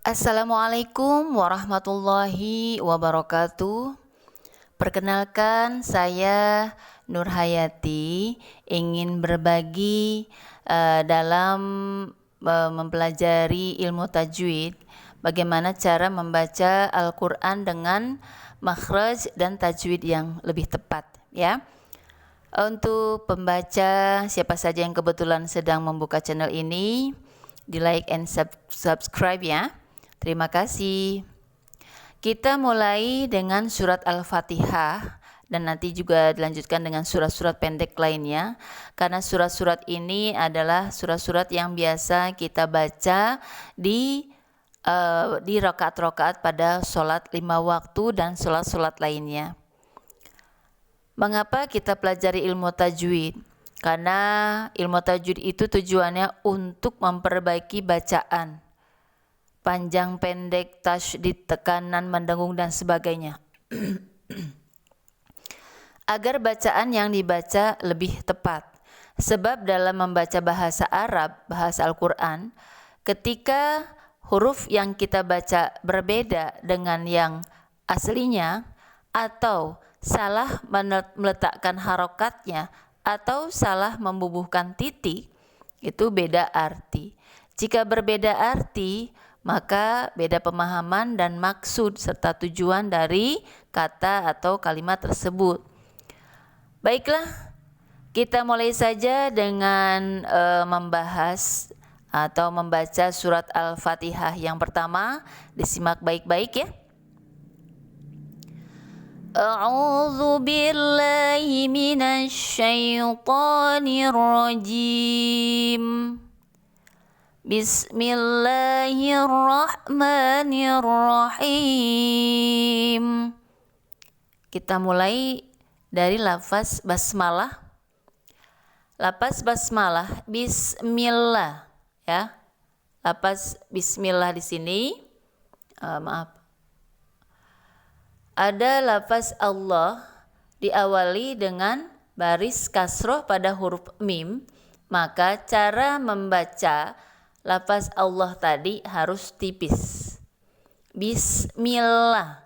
Assalamualaikum warahmatullahi wabarakatuh. Perkenalkan, saya Nur Hayati ingin berbagi dalam mempelajari ilmu tajwid, bagaimana cara membaca Al-Quran dengan makhraj dan tajwid yang lebih tepat, ya. Untuk pembaca, siapa saja yang kebetulan sedang membuka channel ini, di like and subscribe ya. Terima kasih. Kita mulai dengan surat Al-Fatihah dan nanti juga dilanjutkan dengan surat-surat pendek lainnya, karena surat-surat ini adalah surat-surat yang biasa kita baca di rakaat-rakaat pada sholat 5 waktu dan sholat-sholat lainnya. Mengapa kita pelajari ilmu tajwid? Karena ilmu tajwid itu tujuannya untuk memperbaiki bacaan, panjang pendek, tasydid, tekanan, mendengung dan sebagainya. Agar bacaan yang dibaca lebih tepat. Sebab dalam membaca bahasa Arab, bahasa Al-Quran, ketika huruf yang kita baca berbeda dengan yang aslinya, atau salah meletakkan harokatnya, atau salah membubuhkan titik, itu beda arti. Jika berbeda arti, maka beda pemahaman dan maksud serta tujuan dari kata atau kalimat tersebut. Baiklah, kita mulai saja dengan membahas atau membaca surat Al-Fatihah. Yang pertama, disimak baik-baik ya. A'udzu billahi minasy syaithanir rajim. Bismillahirrahmanirrahim. Kita mulai dari lafaz basmalah. Lafaz basmalah, bismillah ya. Lafaz bismillah di sini ada lafaz Allah diawali dengan baris kasroh pada huruf mim, maka cara membaca lafaz Allah tadi harus tipis. Bismillah.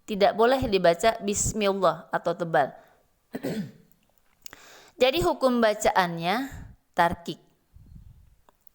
Tidak boleh dibaca bismillah atau tebal. Jadi hukum bacaannya tarkik.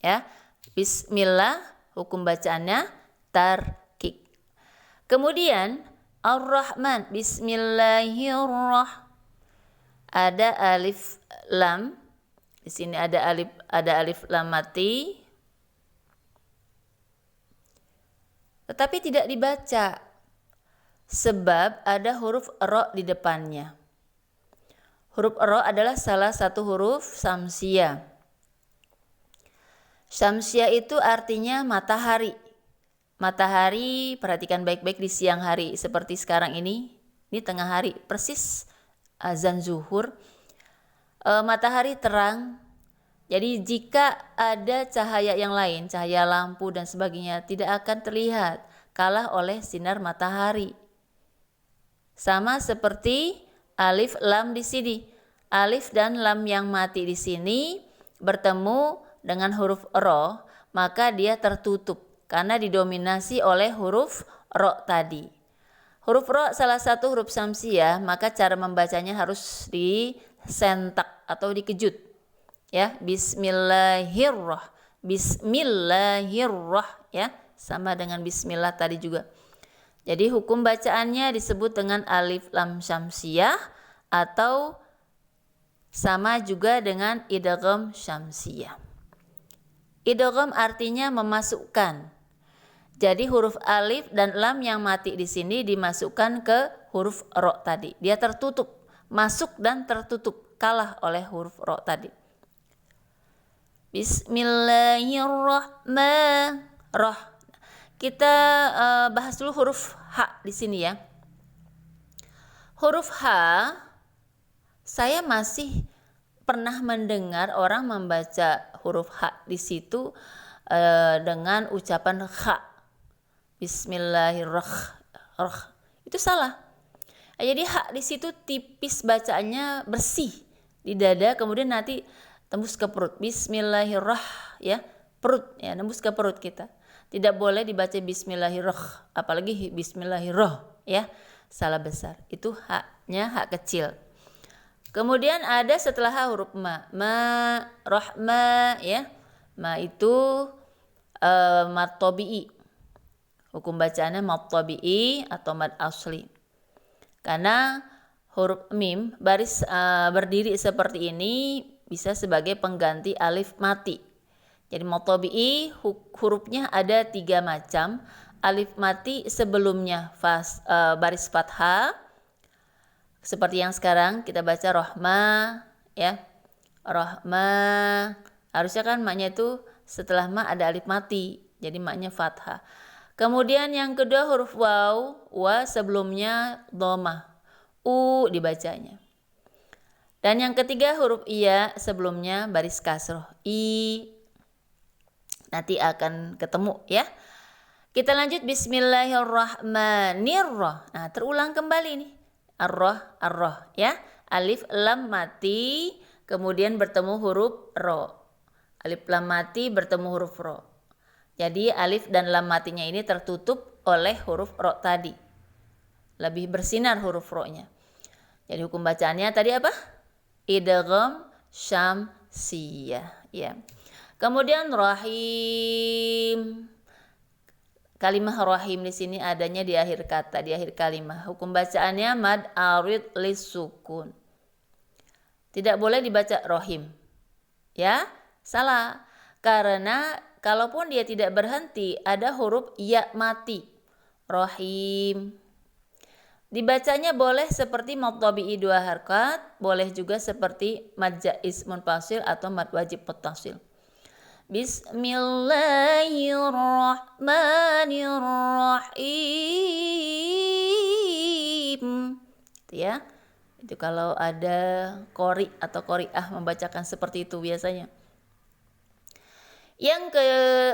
Ya. Bismillah, hukum bacaannya tarkik. Kemudian Ar-Rahman, bismillahirrahmanirrahim. Ada alif lam. Di sini ada alif lam mati. Tetapi tidak dibaca sebab ada huruf ro di depannya. Huruf ro adalah salah satu huruf samsiyah. Samsiyah itu artinya matahari. Matahari, perhatikan baik-baik di siang hari seperti sekarang ini tengah hari, persis azan zuhur. Matahari terang. Jadi jika ada cahaya yang lain, cahaya lampu dan sebagainya, tidak akan terlihat, kalah oleh sinar matahari. Sama seperti alif lam di sini. Alif dan lam yang mati di sini bertemu dengan huruf ro, maka dia tertutup karena didominasi oleh huruf ro tadi. Huruf ro salah satu huruf samsiyah, maka cara membacanya harus disentak atau dikejut. Ya, bismillahirrah ya, sama dengan bismillah tadi juga. Jadi hukum bacaannya disebut dengan alif lam syamsiyah atau sama juga dengan idgham syamsiyah. Idgham artinya memasukkan. Jadi huruf alif dan lam yang mati di sini dimasukkan ke huruf ro tadi. Dia tertutup, masuk dan tertutup, kalah oleh huruf ro tadi. Bismillahirrahmanirrahim. Kita bahas dulu huruf H di sini ya. Huruf H, saya masih pernah mendengar orang membaca huruf H di situ dengan ucapan H. Bismillahirrahmanirrahim. Itu salah. Jadi H di situ tipis bacaannya, bersih di dada, kemudian nanti tembus ke perut. Bismillahirrahmanirrahim ya, perut ya, nembus ke perut kita. Tidak boleh dibaca bismillahirrahmanirrahim, apalagi bismillahirrahmanirrahim, ya. Salah besar. Itu haknya hak kecil. Kemudian ada setelah huruf ma, rahma, ya. Ma itu mad tabi'i. Hukum bacaannya mad tabi'i atau mad asli. Karena huruf mim baris berdiri seperti ini bisa sebagai pengganti alif mati. Jadi mad tabi'i hurufnya ada 3 macam. Alif mati sebelumnya baris fathah. Seperti yang sekarang kita baca rahma, ya. Rahma. Harusnya kan maknya itu setelah ma ada alif mati. Jadi maknya fathah. Kemudian yang kedua huruf waw, wa sebelumnya dhammah. U dibacanya. Dan yang ketiga huruf iya sebelumnya baris kasroh. I. Nanti akan ketemu, ya. Kita lanjut bismillahirrahmanirrahim. Nah, terulang kembali nih. Ar-roh, ya. Alif lam mati, kemudian bertemu huruf ro. Alif lam mati bertemu huruf ro. Jadi alif dan lam matinya ini tertutup oleh huruf ro tadi. Lebih bersinar huruf ro-nya. Jadi hukum bacaannya tadi apa? Idgham syamsiyah, ya. Kemudian rahim. Kalimah rahim di sini adanya di akhir kata, di akhir kalimah. Hukum bacaannya mad arid lis sukun. Tidak boleh dibaca rohim. Ya, salah. Karena kalaupun dia tidak berhenti, ada huruf ya mati. Rohim. Dibacanya boleh seperti mad tabi'i 2 harakat, boleh juga seperti mad jaiz munfasil atau mad wajib muttasil. Bismillahirrahmanirrahim. Itu ya. Itu kalau ada qori atau qori'ah membacakan seperti itu biasanya. Yang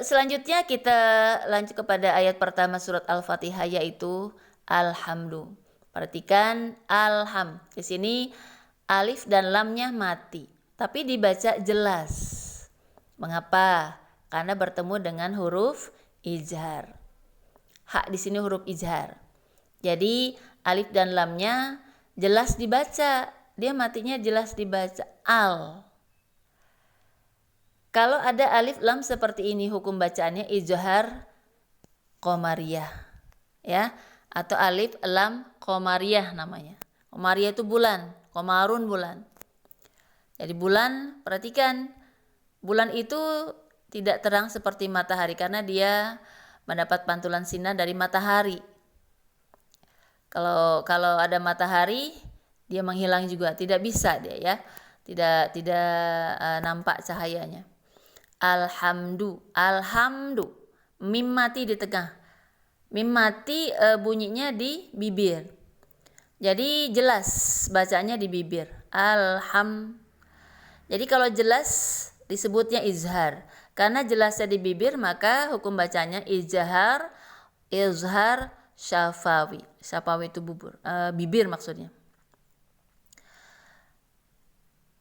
selanjutnya kita lanjut kepada ayat pertama surat Al-Fatihah, yaitu alhamdu. Perhatikan alham. Di sini alif dan lamnya mati, tapi dibaca jelas. Mengapa? Karena bertemu dengan huruf izhar. Hak di sini huruf izhar. Jadi alif dan lamnya jelas dibaca. Dia matinya jelas dibaca. Al. Kalau ada alif lam seperti ini, hukum bacaannya izhar qamariyah, ya, atau alif lam qamariyah namanya. Qamariyah itu bulan, qamarun bulan. Jadi bulan, perhatikan, bulan itu tidak terang seperti matahari karena dia mendapat pantulan sinar dari matahari. Kalau ada matahari, dia menghilang juga, tidak bisa dia, ya. Tidak nampak cahayanya. Alhamdu, mim mati di tengah. Mim mati bunyinya di bibir. Jadi jelas bacanya di bibir. Jadi kalau jelas disebutnya izhar. Karena jelasnya di bibir, maka hukum bacanya izhar syafawi. Syafawi itu bibir maksudnya.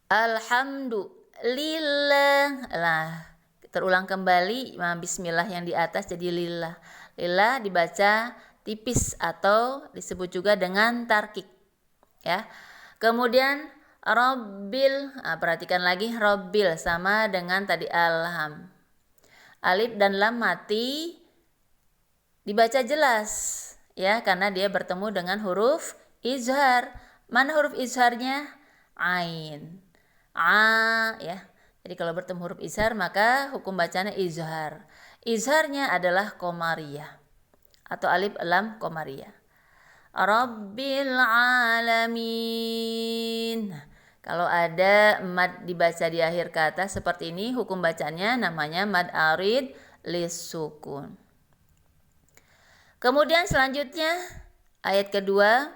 Alhamdulillah. Lah, terulang kembali bismillah yang di atas jadi lillah. Lillah dibaca tipis atau disebut juga dengan tarkik, ya. Kemudian Rabbil, perhatikan lagi Rabbil sama dengan tadi alham. Alif dan lam mati dibaca jelas, ya, karena dia bertemu dengan huruf izhar. Mana huruf izharnya? Ain. Ya. Jadi kalau bertemu huruf izhar maka hukum bacanya izhar. Izharnya adalah qamariyah atau alif lam qamariyah. Rabbil alamin. Kalau ada mad dibaca di akhir kata seperti ini, hukum bacanya namanya mad arid lis sukun. Kemudian selanjutnya ayat kedua,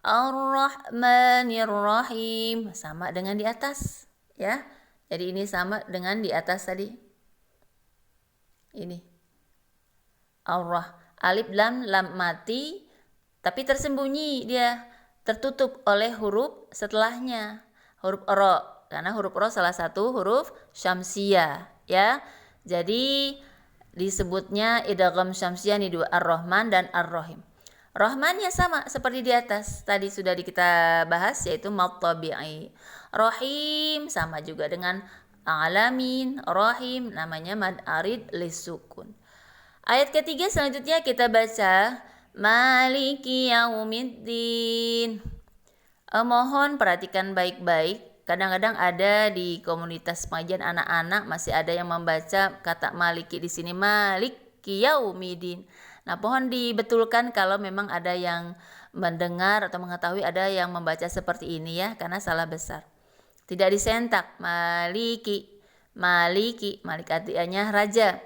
Ar-Rahmanir-Rahim, sama dengan di atas, ya. Jadi ini sama dengan di atas tadi. Ini. Alif lam mati tapi tersembunyi, dia tertutup oleh huruf setelahnya, huruf ro, karena huruf ro salah satu huruf syamsiyah, ya. Jadi disebutnya idgham syamsiyah nih dua, Ar-Rahman dan Ar-Rahim. Rahmannya sama seperti di atas tadi sudah kita bahas, yaitu mad tabi'i. Rahim sama juga dengan alamin. Rahim namanya mad arid lisukun. Ayat ketiga selanjutnya kita baca Maliki yaumiddin. Mohon perhatikan baik-baik. Kadang-kadang ada di komunitas pengajian anak-anak masih ada yang membaca kata maliki di sini maliki yaumiddin. Nah, mohon dibetulkan kalau memang ada yang mendengar atau mengetahui ada yang membaca seperti ini ya, karena salah besar. Tidak disentak maliki, maliki, malik artinya raja.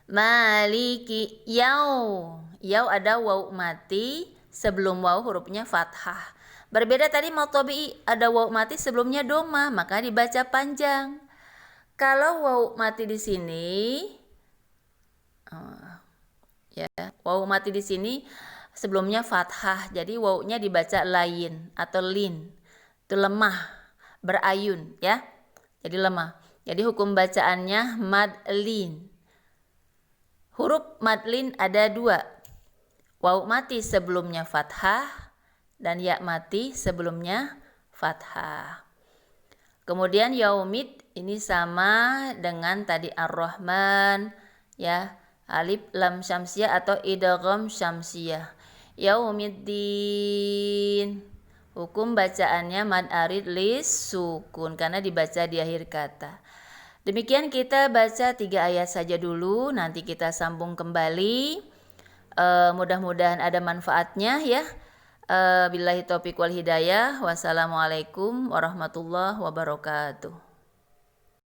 Maliki yau, yau ada waw mati sebelum waw hurufnya fathah. Berbeda tadi mad tabi'i ada waw mati sebelumnya doma, maka dibaca panjang. Kalau waw mati di sini ya, waw mati di sini sebelumnya fathah. Jadi wawnya dibaca lain atau lin. Itu lemah, berayun ya. Jadi lemah. Jadi hukum bacaannya mad lin. Huruf mad lin ada dua. Waw mati sebelumnya fathah dan ya mati sebelumnya fathah. Kemudian yaumid ini sama dengan tadi Ar-Rahman ya, alif lam syamsiyah atau idgham syamsiyah. Yaumiddin. Hukum bacaannya mad arid lis sukun karena dibaca di akhir kata. Demikian kita baca 3 ayat saja dulu, nanti kita sambung kembali. Mudah-mudahan ada manfaatnya ya. Billahi taufiq wal hidayah. Wassalamualaikum warahmatullahi wabarakatuh.